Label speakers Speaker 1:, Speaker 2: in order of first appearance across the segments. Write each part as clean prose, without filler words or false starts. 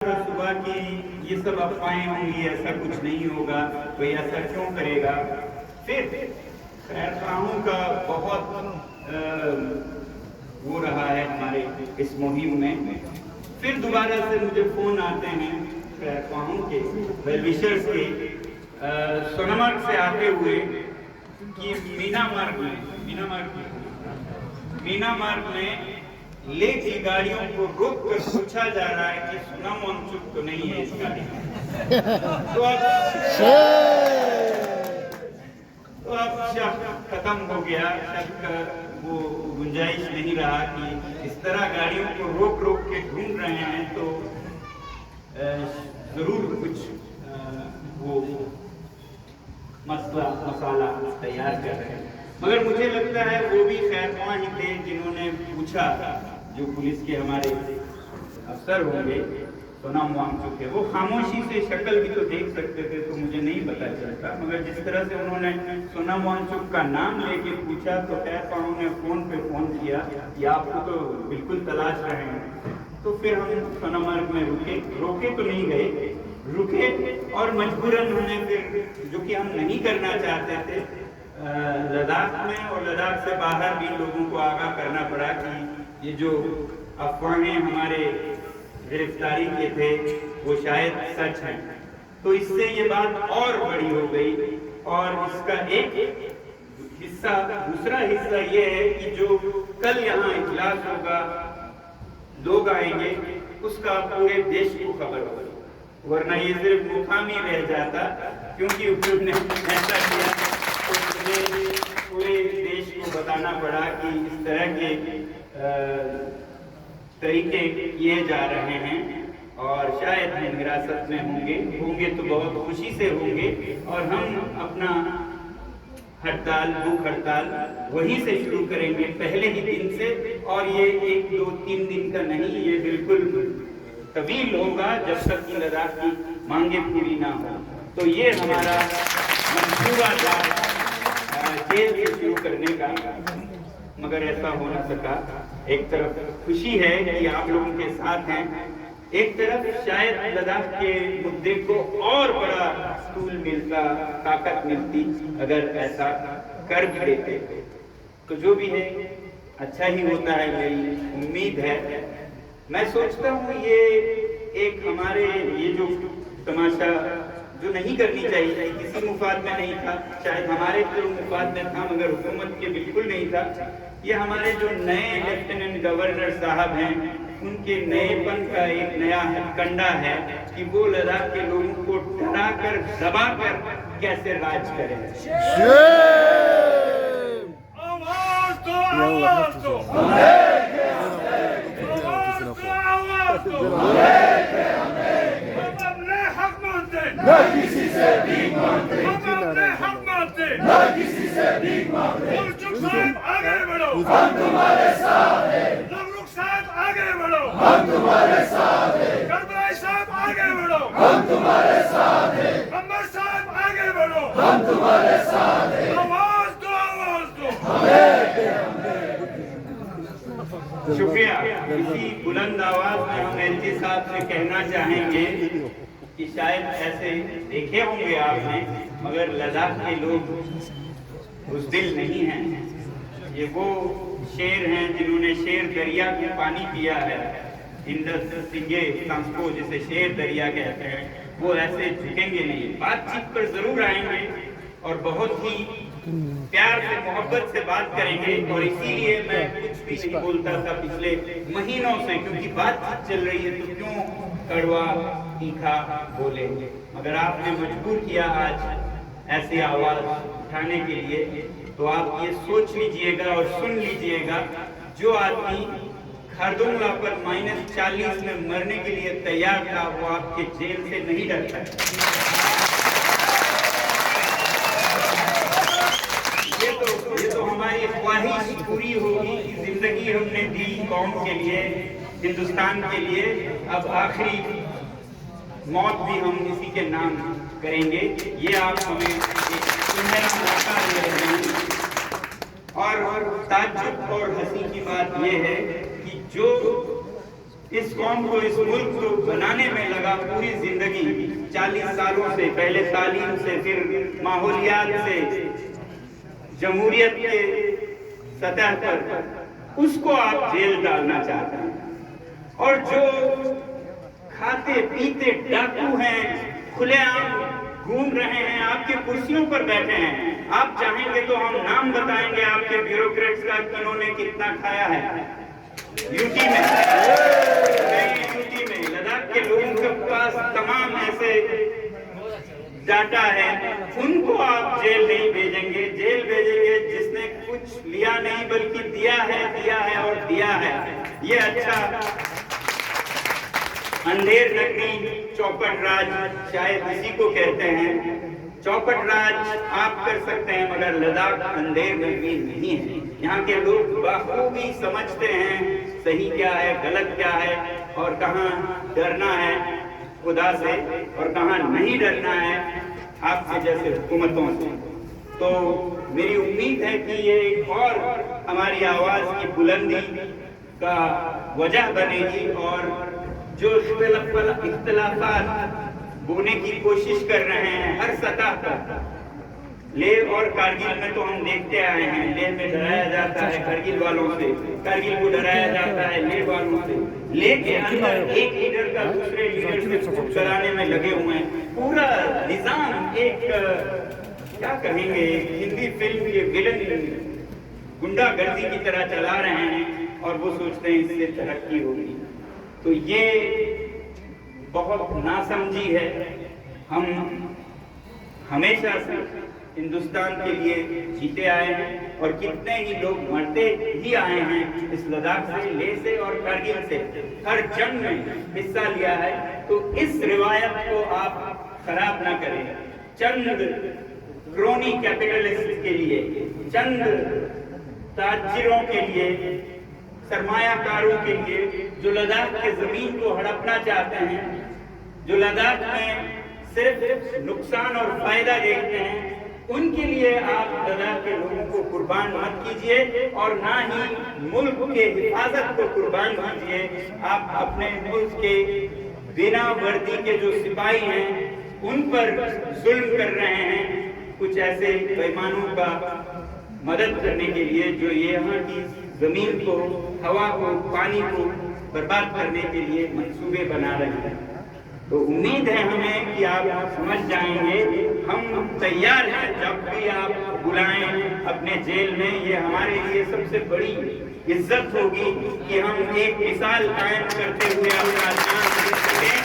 Speaker 1: सुबह की ये सब अफवाहें होंगी, ऐसा कुछ नहीं होगा, कोई ऐसा क्यों करेगा। फिर खैरख्वाहों का बहुत वो रहा है हमारे इस मुहिम में। फिर दोबारा से मुझे फोन आते हैं खैरख्वाहों के, वेलविशर्स के, सोनमर्ग से आते हुए कि मीना मार्ग में लेके गाड़ियों को रोक कर पूछा जा रहा है कि सोनम वांगचुक तो नहीं है इस गाड़ी में। तो अब शक खत्म हो गया, शक का वो गुंजाइश नहीं रहा कि इस तरह गाड़ियों को रोक रोक के ढूंढ रहे हैं तो जरूर कुछ वो मसाला तैयार कर रहे हैं। मगर मुझे लगता है वो भी खैरख्वाह ही थे जिन्होंने पूछा, जो पुलिस के हमारे अफसर होंगे सोनम वांगचुक है। वो खामोशी से शक्ल भी तो देख सकते थे, तो मुझे नहीं पता चलता, मगर जिस तरह से उन्होंने सोनम वांगचुक का नाम लेके पूछा तो खैरख्वाहों ने फोन पे फोन किया कि आपको तो बिल्कुल तलाश रहे हैं। तो फिर हम सोनमर्ग में रोके तो नहीं गए, रुके और मजबूरन हमें फिर, जो कि हम नहीं करना चाहते थे, लद्दाख में और लद्दाख से बाहर भी लोगों को आगाह करना पड़ा कि ये जो अफवाहें हमारे गिरफ्तारी के थे वो शायद सच है। तो इससे ये बात और बड़ी हो गई और इसका एक हिस्सा, दूसरा हिस्सा ये है कि जो कल यहाँ इजलास होगा, लोग आएंगे, उसका पूरे देश को खबर होगी, वरना ये सिर्फ मुकामी रह जाता। क्योंकि उन्होंने ऐसा किया तो मुझे पूरे देश को बताना पड़ा कि इस तरह के तरीके किए जा रहे हैं और शायद हम हिरासत में होंगे तो बहुत खुशी से होंगे और हम अपना हड़ताल, भूख हड़ताल वहीं से शुरू करेंगे, पहले ही दिन से। और ये 1, 2, 3 दिन का नहीं, ये बिल्कुल तवील होगा जब तक कि लद्दाख की मांगे पूरी ना हो। तो ये हमारा मंसूबा था जेल से शुरू करने का, मगर ऐसा हो न सका। एक तरफ खुशी है कि आप लोगों के साथ हैं, एक तरफ शायद लद्दाख के मुद्दे को और बड़ा स्टूल मिलता, ताकत मिलती अगर ऐसा कर भी देते। तो जो भी है अच्छा ही होता है, मेरी उम्मीद है। मैं सोचता हूँ ये एक हमारे ये जो तमाशा जो नहीं करनी चाहिए, किसी मुफाद में नहीं था, शायद हमारे तो मुफाद में था मगर हुकूमत के बिल्कुल नहीं था। ये हमारे जो नए लेफ्टिनेंट गवर्नर साहब हैं उनके नएपन का एक नया हथकंडा है कि वो लद्दाख के लोगों को डरा कर, दबा कर कैसे राज करें।
Speaker 2: न किसी से भीख मांगते, हम अपने हक मांगते, न किसी से भीख मांगते। वांगचुक साहब आगे बढ़ो, हम तुम्हारे साथ हैं। लमरुख साहब आगे बढ़ो, हम तुम्हारे साथ हैं। करबलाई साहब आगे बढ़ो, हम तुम्हारे साथ हैं। अमर साहब आगे बढ़ो, हम तुम्हारे साथ हैं। आवाज दो, आवाज दो।
Speaker 1: शुक्रिया। इसी बुलंद आवाज में हम एलजी साहब से कहना चाहेंगे कि शायद ऐसे देखे होंगे आपने, मगर लद्दाख के लोग बुज़दिल नहीं हैं। ये वो शेर हैं जिन्होंने शेर दरिया को पानी पिया है, इंडस सिंगे सांसको जिसे शेर दरिया कहते हैं, वो ऐसे झुकेंगे नहीं। बातचीत पर जरूर आएंगे और बहुत ही प्यार से, मोहब्बत से बात करेंगे। और इसीलिए मैं कुछ भी नहीं बोलता था पिछले महीनों से, क्योंकि बातचीत चल रही है तो क्यों कड़वा तीखा बोले। मगर आपने मजबूर किया आज ऐसी आवाज उठाने के लिए, तो आप ये सोच लीजिएगा और सुन लीजिएगा, जो आदमी खारदुंगला पर -40 में मरने के लिए तैयार था, वो आपके जेल से नहीं डरता है। ये तो हमारी ख्वाहिश पूरी होगी कि जिंदगी हमने दी कौम के लिए, हिंदुस्तान के लिए, अब आखिरी मौत भी हम इसी के नाम करेंगे। ये आप हमें एक सुनहरा मौका दे रहे हैं। और ताज्जुब और हंसी की बात यह है कि जो इस कौम को, इस मुल्क को बनाने में लगा पूरी जिंदगी, 40 सालों से, पहले तालीम से, फिर माहौलियात से, जमहूरियत के सतह पर, उसको आप जेल डालना चाहते हैं। और जो खाते पीते डाकू हैं, खुलेआम घूम रहे हैं, आपके कुर्सियों पर बैठे हैं, आप चाहेंगे तो हम नाम बताएंगे आपके ब्यूरोक्रेट्स का, किन्होंने कितना खाया है यूटी में, लद्दाख के लोगों के पास तमाम ऐसे डाटा है। उनको आप जेल नहीं भेजेंगे, जेल भेजेंगे जिसने कुछ लिया नहीं बल्कि दिया है और दिया है। ये अच्छा अंधेर नगरी चौपट राज शायद इसी को कहते हैं। चौपट राज आप कर सकते हैं, मगर लद्दाख अंधेर नगरी नहीं है। यहाँ के लोग बखूबी समझते हैं सही क्या है, गलत क्या है, और कहाँ डरना है खुदा से और कहाँ नहीं डरना है आपके जैसे हुकूमतों से। तो मेरी उम्मीद है कि ये एक और हमारी आवाज की बुलंदी का वजह बनेगी, और जो इख्तिलाफात बोने की कोशिश कर रहे हैं हर सतह पर, लेह और कारगिल में तो हम देखते आए हैं, लेह में डराया जाता है कारगिल वालों से, कारगिल को डराया जाता है लेह वालों से, लेह के अंदर एक लीडर का दूसरे लीडर से कूच कराने में लगे हुए हैं। पूरा निजाम एक क्या कहेंगे, हिंदी फिल्म के विलन गुंडागर्दी की तरह चला रहे हैं, और वो सोचते हैं इससे तरक्की होगी। तो ये बहुत नासमझी है। हम हमेशा से हिंदुस्तान के लिए जीते आए हैं, और कितने ही लोग मरते ही आए हैं इस लद्दाख से, लेह से और कारगिल से, हर जंग में हिस्सा लिया है। तो इस रिवायत को आप खराब ना करें। चंद क्रोनी कैपिटलिस्ट के लिए, चंद ताजिरों के लिए, सरमायाकारों के लिए, जो लद्दाख के जमीन को हड़पना चाहते हैं, जो लद्दाख में सिर्फ नुकसान और फायदा देखते हैं, उनके लिए आप लद्दाख के लोगों को कुर्बान मत कीजिए, और ना ही मुल्क के हिफाजत को कुर्बान कीजिए। आप अपने मुल्क के बिना वर्दी के जो सिपाही हैं उन पर जुल्म कर रहे हैं, कुछ ऐसे बेईमानों का मदद करने के लिए जो ये यहाँ की जमीन को, हवा को, पानी को बर्बाद करने के लिए मंसूबे बना रहे हैं। तो उम्मीद है हमें कि आप समझ जाएंगे। हम तैयार हैं, जब भी आप बुलाएं अपने जेल में। ये हमारे लिए सबसे बड़ी इज्जत होगी कि हम एक मिसाल कायम करते हुए अपना जान दे सकें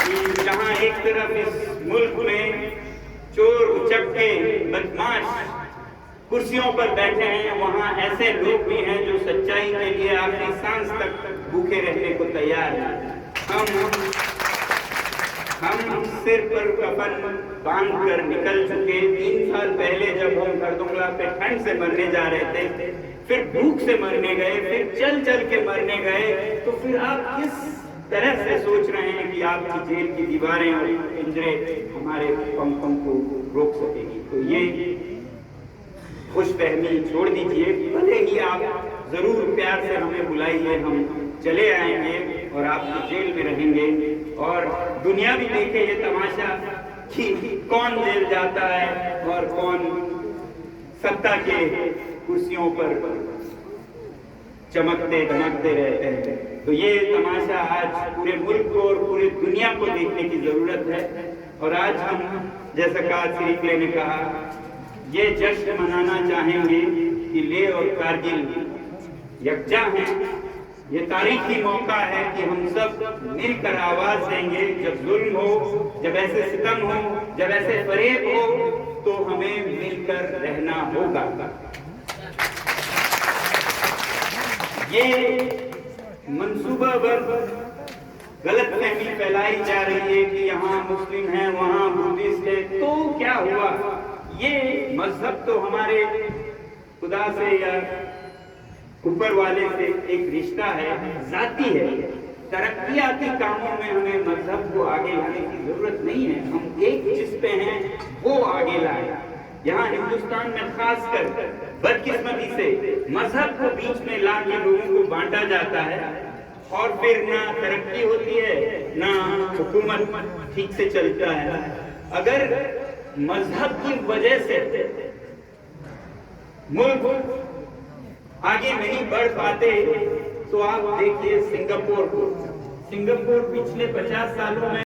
Speaker 1: कि जहाँ एक तरफ इस मुल्क में चोर उचक्के बदमाश कुर्सियों पर बैठे हैं, वहाँ ऐसे लोग भी हैं जो सच्चाई के लिए आखिरी सांस तक भूखे रहने को तैयार हैं। हम सिर पर कफन बांध कर निकल चुके। 3 साल पहले जब हम खरदुंगला पे ठंड से मरने जा रहे थे, फिर भूख से मरने गए, फिर चल चल के मरने गए, तो फिर आप किस तरह से सोच रहे हैं कि आपकी जेल की दीवारें और पिंजरे हमारे पंखों को रोक सकेगी? तो ये खुशफहमी छोड़ दीजिए। भले ही आप जरूर प्यार से हमें बुलाइए, हम चले आएंगे और आपकी जेल में रहेंगे, और दुनिया भी देखे ये तमाशा कि कौन जेल जाता है और कौन सत्ता के कुर्सियों पर चमकते धमकते रहते हैं। तो ये तमाशा आज पूरे मुल्क को और पूरी दुनिया को देखने की जरूरत है। और आज हम, जैसा कासिरिकले ने कहा, ये जश्न मनाना चाहेंगे कि लेह और कारगिल यकजा हैं। ये तारीखी मौका है कि हम सब मिलकर आवाज देंगे। जब जुल्म हो, जब ऐसे सितम हो, जब ऐसे फरेब हो, तो हमें मिलकर रहना होगा। ये मंसूबाबंद गलतफहमी फैलाई जा रही है कि यहाँ मुस्लिम है, वहाँ बुद्धिस्ट है, तो क्या हुआ? ये मजहब तो हमारे खुदा से या ऊपर वाले से एक रिश्ता है, जाती है। तरक्याती कामों में हमें मजहब को आगे लाने की जरूरत नहीं है। हम एक जिस पे हैं वो आगे लाए। यहाँ हिंदुस्तान में खासकर बदकिस्मती से मजहब को बीच में ला के लोगों को बांटा जाता है, और फिर ना तरक्की होती है, ना हुकूमत ठीक से चलता है। अगर मजहब की वजह से मुल्क आगे नहीं बढ़ पाते तो आप देखिए सिंगापुर पिछले 50 सालों में